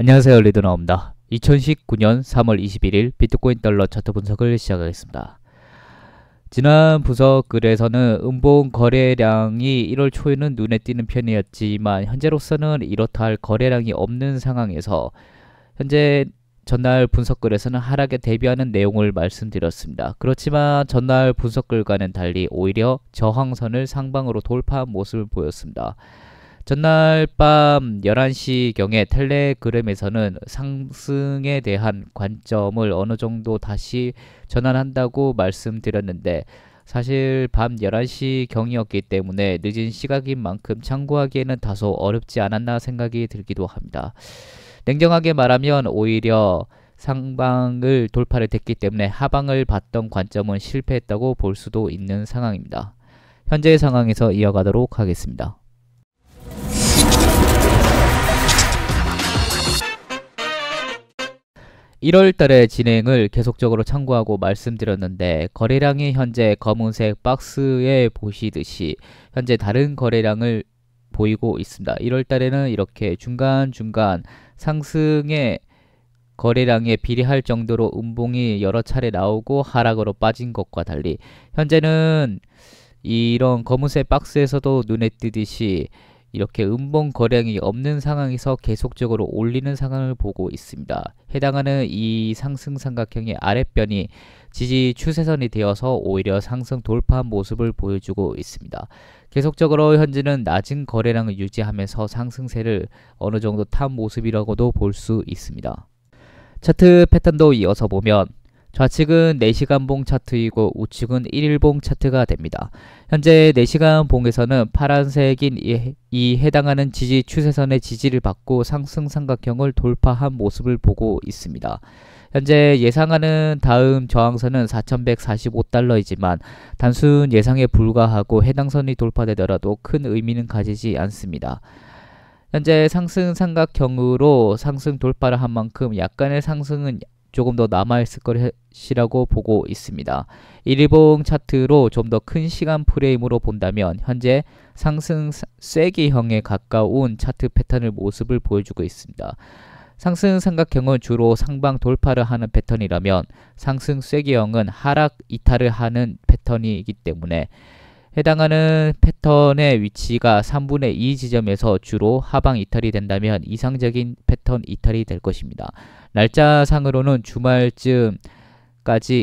안녕하세요, 리드너입니다. 2019년 3월 21일 비트코인 달러 차트 분석을 시작하겠습니다. 지난 분석글에서는 음봉 거래량이 1월 초에는 눈에 띄는 편이었지만 현재로서는 이렇다 할 거래량이 없는 상황에서 현재 전날 분석글에서는 하락에 대비하는 내용을 말씀드렸습니다. 그렇지만 전날 분석글과는 달리 오히려 저항선을 상방으로 돌파한 모습을 보였습니다. 전날 밤 11시경에 텔레그램에서는 상승에 대한 관점을 어느 정도 다시 전환한다고 말씀드렸는데 사실 밤 11시경이었기 때문에 늦은 시각인 만큼 참고하기에는 다소 어렵지 않았나 생각이 들기도 합니다. 냉정하게 말하면 오히려 상방을 돌파를 됐기 때문에 하방을 봤던 관점은 실패했다고 볼 수도 있는 상황입니다. 현재의 상황에서 이어가도록 하겠습니다. 1월달의 진행을 계속적으로 참고하고 말씀드렸는데 거래량이 현재 검은색 박스에 보시듯이 현재 다른 거래량을 보이고 있습니다. 1월달에는 이렇게 중간중간 상승의 거래량에 비례할 정도로 음봉이 여러 차례 나오고 하락으로 빠진 것과 달리 현재는 이런 검은색 박스에서도 눈에 띄듯이 이렇게 음봉 거래량이 없는 상황에서 계속적으로 올리는 상황을 보고 있습니다. 해당하는 이 상승 삼각형의 아랫변이 지지 추세선이 되어서 오히려 상승 돌파한 모습을 보여주고 있습니다. 계속적으로 현재는 낮은 거래량을 유지하면서 상승세를 어느 정도 탄 모습이라고도 볼 수 있습니다. 차트 패턴도 이어서 보면 좌측은 4시간 봉 차트이고 우측은 1일봉 차트가 됩니다. 현재 4시간 봉에서는 파란색인 이 해당하는 지지 추세선의 지지를 받고 상승 삼각형을 돌파한 모습을 보고 있습니다. 현재 예상하는 다음 저항선은 4145달러이지만 단순 예상에 불과하고 해당 선이 돌파되더라도 큰 의미는 가지지 않습니다. 현재 상승 삼각형으로 상승 돌파를 한 만큼 약간의 상승은 조금 더 남아있을 것이라고 보고 있습니다. 1일봉 차트로 좀 더 큰 시간 프레임으로 본다면 현재 상승 쐐기형에 가까운 차트 패턴을 모습을 보여주고 있습니다. 상승 삼각형은 주로 상방 돌파를 하는 패턴이라면 상승 쐐기형은 하락 이탈을 하는 패턴이기 때문에 해당하는 패턴의 위치가 3분의 2 지점에서 주로 하방 이탈이 된다면 이상적인 패턴 이탈이 될 것입니다. 날짜상으로는 주말쯤까지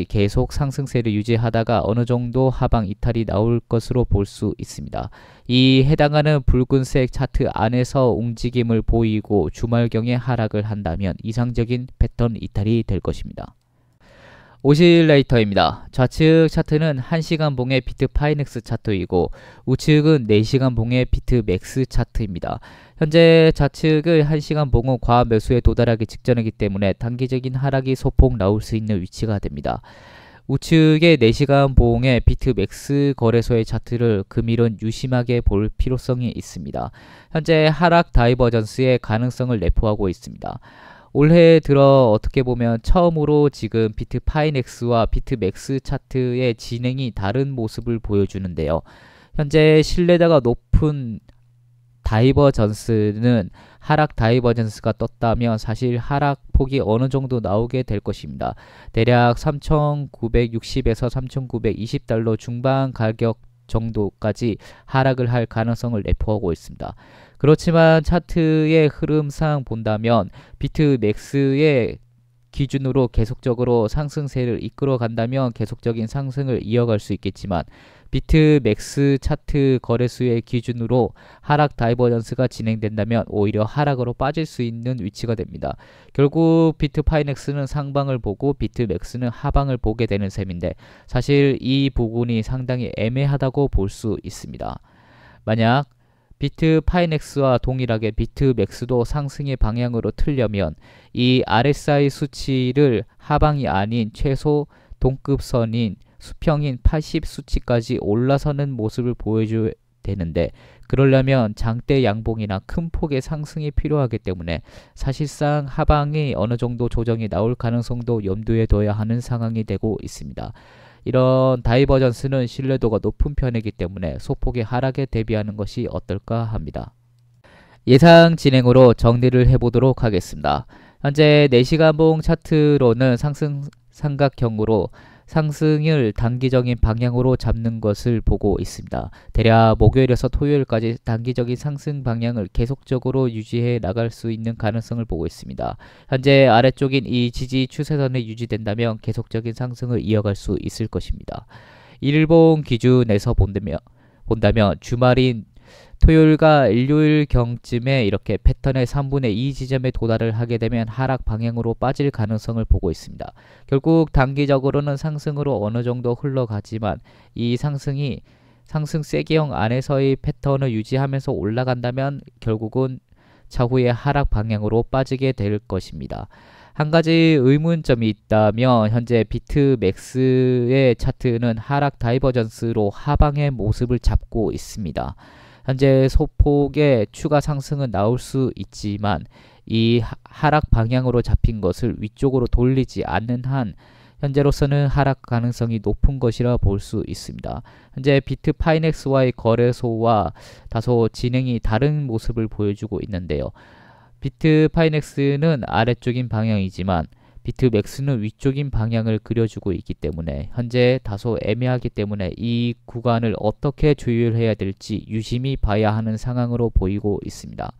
계속 상승세를 유지하다가 어느 정도 하방 이탈이 나올 것으로 볼 수 있습니다. 이 해당하는 붉은색 차트 안에서 움직임을 보이고 주말경에 하락을 한다면 이상적인 패턴 이탈이 될 것입니다. 오실레이터입니다. 좌측 차트는 1시간 봉의 비트파이넥스 차트이고 우측은 4시간 봉의 비트맥스 차트입니다. 현재 좌측의 1시간 봉은 과매수에 도달하기 직전이기 때문에 단기적인 하락이 소폭 나올 수 있는 위치가 됩니다. 우측의 4시간 봉의 비트맥스 거래소의 차트를 금일은 유심하게 볼 필요성이 있습니다. 현재 하락 다이버전스의 가능성을 내포하고 있습니다. 올해 들어 어떻게 보면 처음으로 지금 비트파이넥스와 비트맥스 차트의 진행이 다른 모습을 보여주는데요. 현재 신뢰도가 높은 다이버전스는 하락 다이버전스가 떴다면 사실 하락폭이 어느 정도 나오게 될 것입니다. 대략 3,960에서 3,920달러 중반 가격 정도까지 하락을 할 가능성을 내포하고 있습니다. 그렇지만 차트의 흐름상 본다면 비트맥스의 기준으로 계속적으로 상승세를 이끌어 간다면 계속적인 상승을 이어갈 수 있겠지만 비트맥스 차트 거래수의 기준으로 하락 다이버전스가 진행된다면 오히려 하락으로 빠질 수 있는 위치가 됩니다. 결국 비트파이넥스는 상방을 보고 비트맥스는 하방을 보게 되는 셈인데 사실 이 부분이 상당히 애매하다고 볼 수 있습니다. 만약 비트파이넥스와 동일하게 비트맥스도 상승의 방향으로 틀려면 이 RSI 수치를 하방이 아닌 최소 동급선인 수평인 80 수치까지 올라서는 모습을 보여줘야 되는데 그러려면 장대 양봉이나 큰 폭의 상승이 필요하기 때문에 사실상 하방이 어느 정도 조정이 나올 가능성도 염두에 둬야 하는 상황이 되고 있습니다. 이런 다이버전스는 신뢰도가 높은 편이기 때문에 소폭의 하락에 대비하는 것이 어떨까 합니다. 예상 진행으로 정리를 해보도록 하겠습니다. 현재 4시간봉 차트로는 상승 삼각형으로 상승을 단기적인 방향으로 잡는 것을 보고 있습니다. 대략 목요일에서 토요일까지 단기적인 상승 방향을 계속적으로 유지해 나갈 수 있는 가능성을 보고 있습니다. 현재 아래쪽인 이 지지 추세선이 유지된다면 계속적인 상승을 이어갈 수 있을 것입니다. 일봉 기준에서 본다면 주말인 토요일과 일요일 경쯤에 이렇게 패턴의 3분의 2 지점에 도달을 하게 되면 하락 방향으로 빠질 가능성을 보고 있습니다. 결국 단기적으로는 상승으로 어느 정도 흘러가지만 이 상승이 상승 세기형 안에서의 패턴을 유지하면서 올라간다면 결국은 차후에 하락 방향으로 빠지게 될 것입니다. 한 가지 의문점이 있다면 현재 비트맥스의 차트는 하락 다이버전스로 하방의 모습을 잡고 있습니다. 현재 소폭의 추가 상승은 나올 수 있지만 이 하락 방향으로 잡힌 것을 위쪽으로 돌리지 않는 한 현재로서는 하락 가능성이 높은 것이라 볼 수 있습니다. 현재 비트파이넥스와의 거래소와 다소 진행이 다른 모습을 보여주고 있는데요. 비트파이넥스는 아래쪽인 방향이지만 비트맥스는 위쪽인 방향을 그려주고 있기 때문에 현재 다소 애매하기 때문에 이 구간을 어떻게 조율해야 될지 유심히 봐야 하는 상황으로 보이고 있습니다.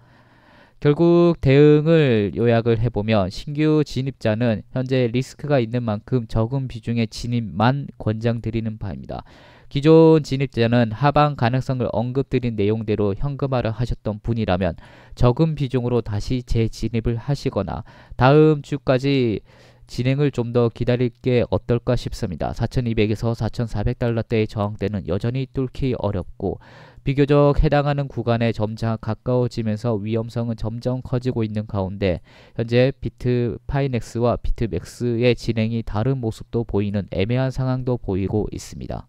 결국 대응을 요약을 해보면 신규 진입자는 현재 리스크가 있는 만큼 적은 비중의 진입만 권장드리는 바입니다. 기존 진입자는 하방 가능성을 언급드린 내용대로 현금화를 하셨던 분이라면 적은 비중으로 다시 재진입을 하시거나 다음 주까지 진행을 좀 더 기다릴 게 어떨까 싶습니다. 4,200에서 4,400달러대의 저항대는 여전히 뚫기 어렵고 비교적 해당하는 구간에 점차 가까워지면서 위험성은 점점 커지고 있는 가운데 현재 비트파이넥스와 비트맥스의 진행이 다른 모습도 보이는 애매한 상황도 보이고 있습니다.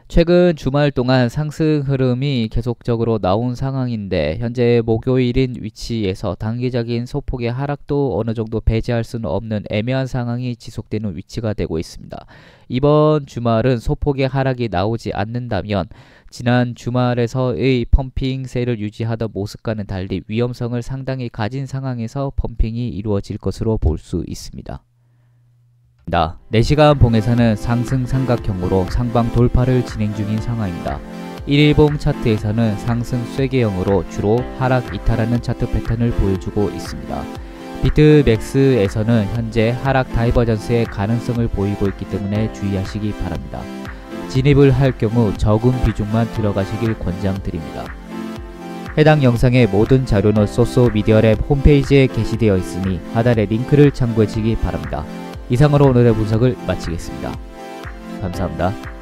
최근 주말 동안 상승 흐름이 계속적으로 나온 상황인데 현재 목요일인 위치에서 단기적인 소폭의 하락도 어느 정도 배제할 수는 없는 애매한 상황이 지속되는 위치가 되고 있습니다. 이번 주말은 소폭의 하락이 나오지 않는다면 지난 주말에서의 펌핑세를 유지하던 모습과는 달리 위험성을 상당히 가진 상황에서 펌핑이 이루어질 것으로 볼 수 있습니다. 4시간 봉에서는 상승 삼각형으로 상방 돌파를 진행 중인 상황입니다. 1일봉 차트에서는 상승 쐐기형으로 주로 하락 이탈하는 차트 패턴을 보여주고 있습니다. 비트맥스에서는 현재 하락 다이버전스의 가능성을 보이고 있기 때문에 주의하시기 바랍니다. 진입을 할 경우 적은 비중만 들어가시길 권장드립니다. 해당 영상의 모든 자료는 소소미디어랩 홈페이지에 게시되어 있으니 하단의 링크를 참고해 주시기 바랍니다. 이상으로 오늘의 분석을 마치겠습니다. 감사합니다.